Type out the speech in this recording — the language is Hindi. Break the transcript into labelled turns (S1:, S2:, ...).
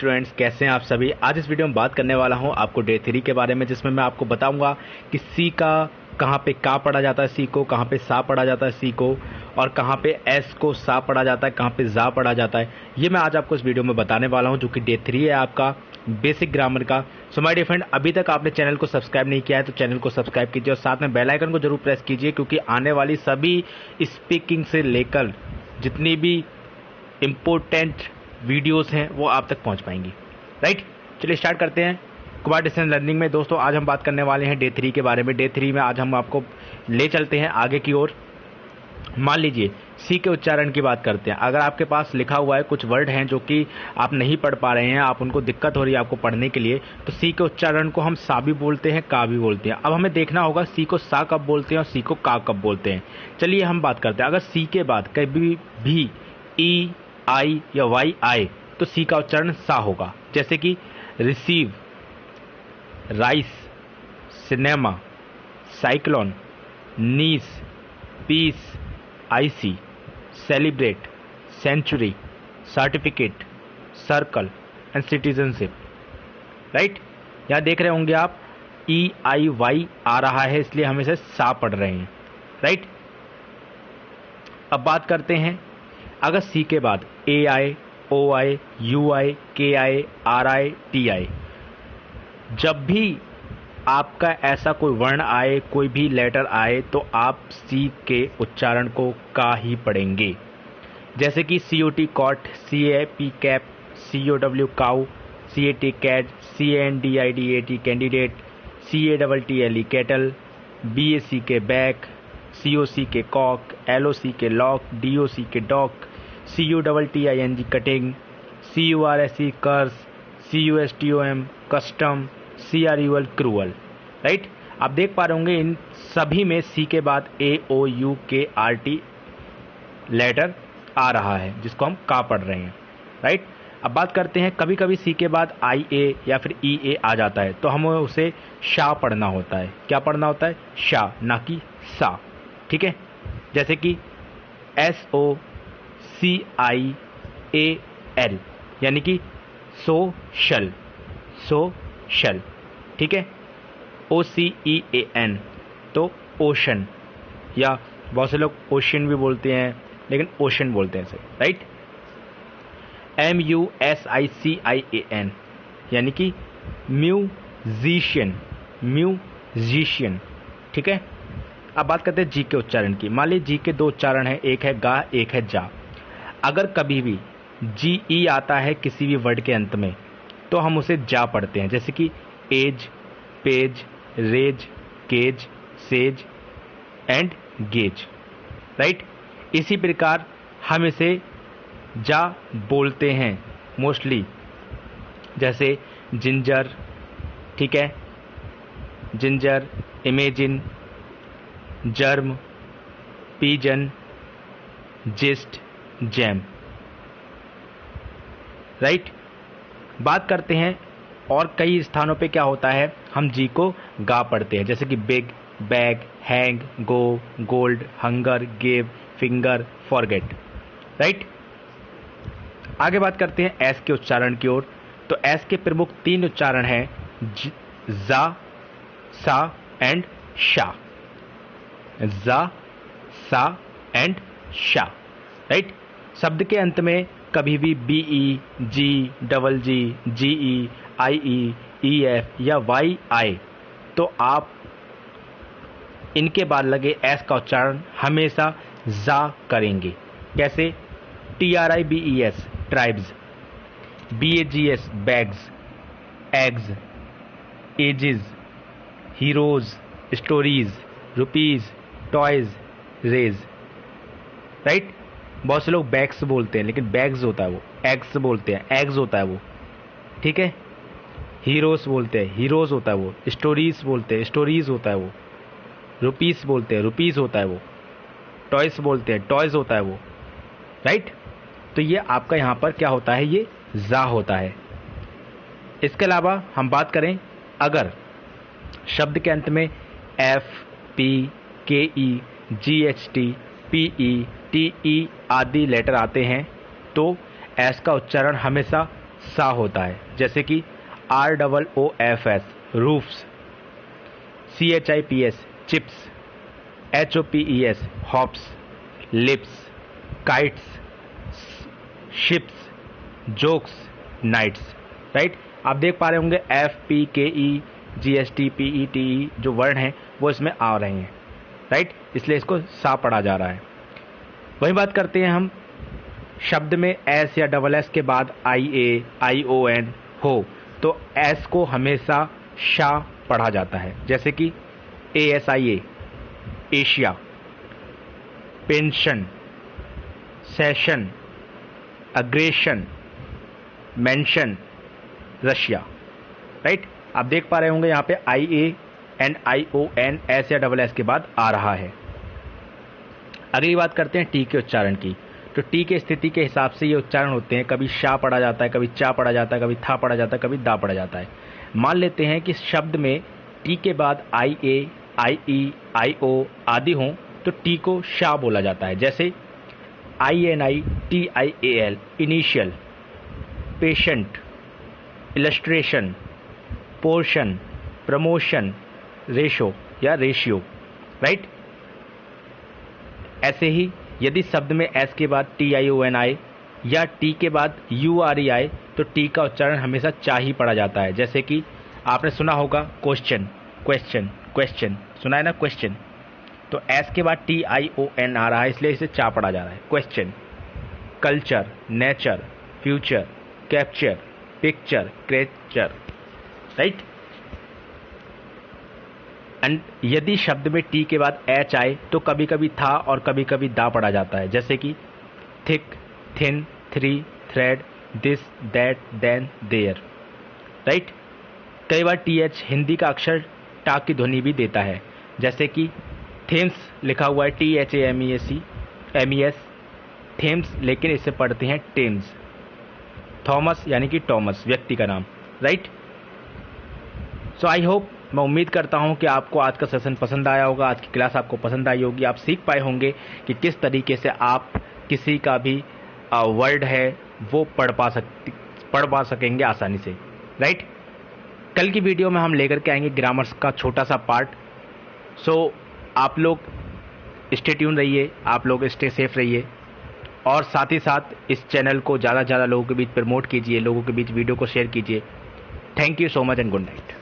S1: स्टूडेंट्स, कैसे हैं आप सभी। आज इस वीडियो में बात करने वाला हूं आपको डे 3 के बारे में, जिसमें मैं आपको बताऊंगा कि सी का कहां पे का पढ़ा जाता है, सी को कहां पे सा पढ़ा जाता है, सी को, और कहां पे एस को सा पढ़ा जाता है, कहां पे जा पढ़ा जाता है। ये मैं आज आपको इस वीडियो में बताने वाला हूं, जो कि डे 3 है आपका बेसिक ग्रामर का। सो माय डियर फ्रेंड, अभी तक आपने चैनल को सब्सक्राइब नहीं किया है तो चैनल को सब्सक्राइब कीजिए और साथ में बेल आइकन को जरूर प्रेस कीजिए, क्योंकि आने वाली सभी स्पीकिंग से लेकर जितनी भी इम्पोर्टेंट वीडियोस हैं वो आप तक पहुंच पाएंगी। राइट, चलिए स्टार्ट करते हैं। कुमार डिस्टेंस लर्निंग में दोस्तों आज हम बात करने वाले हैं डे 3 के बारे में। डे 3 में आज हम आपको ले चलते हैं आगे की ओर। मान लीजिए सी के उच्चारण की बात करते हैं। अगर आपके पास लिखा हुआ है, कुछ वर्ड हैं जो कि आप नहीं पढ़ पा रहे हैं, आप उनको दिक्कत हो रही है आपको पढ़ने के लिए, तो सी के उच्चारण को हम सा भी बोलते हैं, का भी बोलते हैं। अब हमें देखना होगा सी को सा कब बोलते हैं और सी को का कब बोलते हैं। चलिए हम बात करते हैं। अगर सी के बाद कभी भी ई, आई या वाई आए तो सी का उच्चारण सा होगा। जैसे कि receive, rice, cinema, cyclone, nice, peace, icy, celebrate, century, certificate, circle and citizenship. Right, यहां देख रहे होंगे आप ई आई वाई आ रहा है, इसलिए हम इसे सा पढ़ रहे हैं। राइट, अब बात करते हैं अगर सी के बाद ए आए, ओ आए, यू आए, के आए, आर आए, टी आए, जब भी आपका ऐसा कोई वर्ण आए, कोई भी लेटर आए, तो आप सी के उच्चारण को का ही पढ़ेंगे। जैसे कि C O T cot, C A P cap, C O W cow, C A T cat, C N D I D A T candidate, C A double T L E cattle, B A C K back, C O C के कॉक, एल ओ सी के lock, D O C K dock, C U double T I N G cutting, C U R S E curse, C U S T O M custom, C R U E L. Right, आप देख पा रहे होंगे इन सभी में सी के बाद ए ओ यू के आर टी लेटर आ रहा है, जिसको हम का पढ़ रहे हैं। राइट, अब बात करते हैं कभी कभी सी के बाद आई ए या फिर ई ए आ जाता है, तो हमें उसे शा पढ़ना होता है। क्या पढ़ना होता है? शा, ना कि सा। ठीक है, जैसे कि S O C I A L, यानी कि सोशल, सोशल। ठीक है, ओ सी ई ए एन तो ओशन, या बहुत से लोग ओशन भी बोलते हैं लेकिन ओशन बोलते हैं इसे। Right, M U S I C I A N, यानी कि म्यूजिशियन, म्यूजिशियन। ठीक है, अब बात करते हैं जी के उच्चारण की। मान लीजिए जी के दो उच्चारण हैं, एक है गा, एक है जा। अगर कभी भी जी ई आता है किसी भी वर्ड के अंत में, तो हम उसे जा पढ़ते हैं। जैसे कि age, page, rage, cage, sage and gauge. Right, इसी प्रकार हम इसे जा बोलते हैं मोस्टली। जैसे जिंजर, ठीक है, ginger, imagine, germ, pigeon, gist, jam. Right, बात करते हैं और कई स्थानों पे क्या होता है, हम जी को गा पढ़ते हैं। जैसे कि big, bag, hang, go, gold, hunger, give, finger, forget. Right, आगे बात करते हैं एस के उच्चारण की ओर। तो एस के प्रमुख तीन उच्चारण हैं, जा, सा एंड शा। जा, सा एंड शा। राइट, शब्द के अंत में कभी भी बी ई, जी, डबल जी, जी ई, आई ई, ई एफ या वाई आए, तो आप इनके बाद लगे एस का उच्चारण हमेशा जा करेंगे। कैसे? T R I B E S, tribes, B A G S, bags, eggs, ages, heroes, stories, rupees, toys, rays. Right, बहुत से लोग बैग्स बोलते हैं लेकिन बैग्स होता है वो, एग्स बोलते हैं, एग्स होता है वो। ठीक है, हीरोज बोलते हैं, हीरोज होता है वो। स्टोरीज बोलते हैं, स्टोरीज होता है वो। रुपीस बोलते हैं, रुपीस होता है वो। टॉयस बोलते हैं, टॉयज होता है वो। राइट, तो ये आपका यहाँ पर क्या होता है, ये जा होता है। इसके अलावा हम बात करें, अगर शब्द के अंत में F, P, K E, G H T, P E, T E आदि लेटर आते हैं, तो एस का उच्चारण हमेशा सा होता है, जैसे कि ROOFS roofs, CHIPS chips, HOPES hopes, lips, kites, ships, jokes, nights. Right, आप देख पा रहे होंगे FPKE GST PETE जो वर्ण हैं वो इसमें आ रहे हैं। राइट, इसलिए इसको सा पढ़ा जा रहा है। वही बात करते हैं हम, शब्द में एस या डबल एस के बाद IA ION हो तो एस को हमेशा शा पढ़ा जाता है, जैसे कि ASIA Asia, pension, session, aggression, mention, Russia. Right, आप देख पा रहे होंगे यहाँ पे IA एंड ION एस या डबल एस के बाद आ रहा है। अगली बात करते हैं टी के उच्चारण की। तो टी के स्थिति के हिसाब से ये उच्चारण होते हैं, कभी शा पढ़ा जाता है, कभी चा पढ़ा जाता है, कभी था पढ़ा जाता है, कभी दा पढ़ा जाता है। मान लेते हैं कि शब्द में टी के बाद IA IE IO आदि हों तो टी को शा बोला जाता है, जैसे INITIAL initial, patient, illustration, portion, promotion, ratio या रेशियो। राइट, ऐसे ही यदि शब्द में एस के बाद TION आए या टी के बाद URE आए तो टी का उच्चारण हमेशा चा ही पढ़ा जाता है, जैसे कि आपने सुना होगा क्वेश्चन, क्वेश्चन, क्वेश्चन, सुना है ना क्वेश्चन, तो एस के बाद TION आ रहा है इसलिए इसे चा पढ़ा जा रहा है, question. Culture, nature, future, capture, picture, creature. Right, and यदि शब्द में टी के बाद एच आए तो कभी कभी था और कभी कभी दा पढ़ा जाता है, जैसे कि thick, thin, three, thread, this, that, then, there. Right, कई बार TH हिंदी का अक्षर टा की ध्वनि भी देता है, जैसे कि थेम्स लिखा हुआ है THAMES थेम्स, लेकिन इसे पढ़ते हैं टेम्स। थॉमस यानी कि टॉमस व्यक्ति का नाम। राइट, सो आई होप, मैं उम्मीद करता हूं कि आपको आज का सेशन पसंद आया होगा, आज की क्लास आपको पसंद आई होगी, आप सीख पाए होंगे कि किस तरीके से आप किसी का भी वर्ड है वो पढ़ पा सकेंगे आसानी से। राइट, कल की वीडियो में हम लेकर के आएंगे ग्रामर्स का छोटा सा पार्ट। सो आप लोग स्टे ट्यून रहिए, आप लोग स्टे सेफ रहिए और साथ ही साथ इस चैनल को ज़्यादा से ज़्यादा लोगों के बीच प्रमोट कीजिए, लोगों के बीच वीडियो को शेयर कीजिए। Thank you so much and good night.